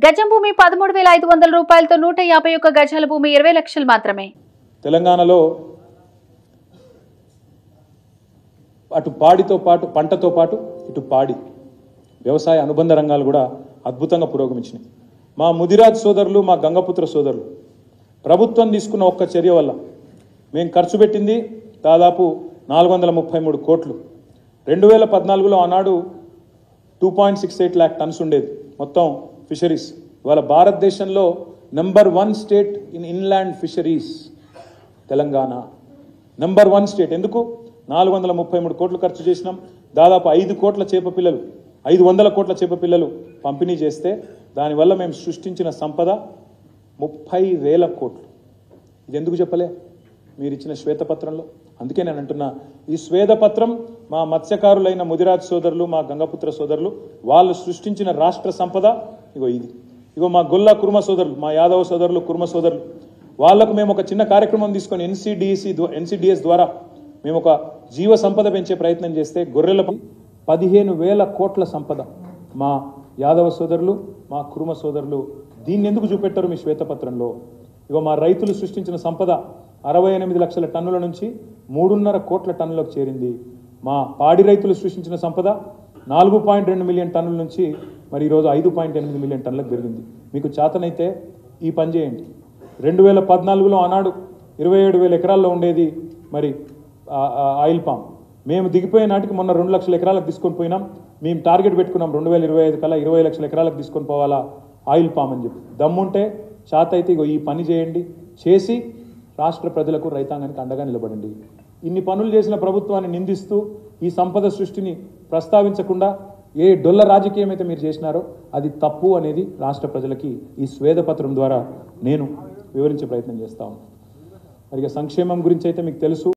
గజం భూమి 13,500 రూపాయలతో 151 గజాల భూమి 20 లక్షలు మాత్రమే. తెలంగాణలో అటు పాడితో పాటు పంటతో పాటు ఇటు పాడి వ్యవసాయ అనుబంధ రంగాలు కూడా అద్భుతంగా పురోగమించినాయి. మా ముదిరాజ్ సోదరులు, మా గంగపుత్ర సోదరులు ప్రభుత్వం తీసుకున్న ఒక్క చర్య వల్ల మేము ఖర్చు పెట్టింది దాదాపు 433 కోట్లు. 2014లో ఆనాడు 2.68 lakh టన్స్ ఉండేది మొత్తం ఫిషరీస్. ఇవాళ భారతదేశంలో number 1 state in inland fisheries Telangana. Number 1 state. ఎందుకు? 433 కోట్లు ఖర్చు చేసినాం. దాదాపు 500 కోట్ల చేప పిల్లలు పంపిణీ చేస్తే దానివల్ల మేము సృష్టించిన సంపద 30,000 కోట్లు. ఇది ఎందుకు చెప్పలే మీరు ఇచ్చిన శ్వేతపత్రంలో? అందుకే నేను అంటున్నా, ఈ శ్వేతపత్రం మా మత్స్యకారులైన ముదిరాజ్ సోదరులు, మా గంగపుత్ర సోదరులు వాళ్ళు సృష్టించిన రాష్ట్ర సంపద. ఇగో మా గొల్ల కుర్మ సోదరులు, మా యాదవ సోదరులు, కుర్మ సోదరులు వాళ్లకు మేము ఒక చిన్న కార్యక్రమం తీసుకొని NCDS ద్వారా మేము ఒక జీవ సంపద పెంచే ప్రయత్నం చేస్తే గొర్రెల 15,000 కోట్ల సంపద మా యాదవ సోదరులు, మా కుర్మ సోదరులు. దీన్ని ఎందుకు చూపెట్టారు మీ శ్వేతపత్రంలో? ఇగో మా రైతులు సృష్టించిన సంపద 68 లక్షల టన్నుల నుంచి 3.5 కోట్ల టన్నులకు చేరింది. మా పాడి రైతులు సృష్టించిన సంపద 4.2 మిలియన్ టన్నుల నుంచి మరి ఈరోజు 5.8 మిలియన్ టన్నులకు పెరిగింది. మీకు చేతనైతే ఈ పని చేయండి. 2014లో ఆనాడు 27,000 ఎకరాల్లో ఉండేది మరి ఆయిల్ పామ్. మేము దిగిపోయే నాటికి మొన్న 2 లక్షల ఎకరాలకు తీసుకొని పోయినాం. మేము టార్గెట్ పెట్టుకున్నాం 2025 కల్లా 20 లక్షల ఎకరాలకు తీసుకొని పోవాలా ఆయిల్ పామ్ అని చెప్పి. దమ్ముంటే చేత అయితే ఇగో ఈ పని చేయండి. చేసి రాష్ట్ర ప్రజలకు, రైతాంగానికి అండగా నిలబడండి. ఇన్ని పనులు చేసిన ప్రభుత్వాన్ని నిందిస్తూ ఈ సంపద సృష్టిని ప్రస్తావించకుండా ఏ డొల్ల రాజకీయం అయితే మీరు చేసినారో అది తప్పు అనేది రాష్ట్ర ప్రజలకి ఈ శ్వేతపత్రం ద్వారా నేను వివరించే ప్రయత్నం చేస్తా ఉన్నాను. మరి సంక్షేమం గురించి అయితే మీకు తెలుసు.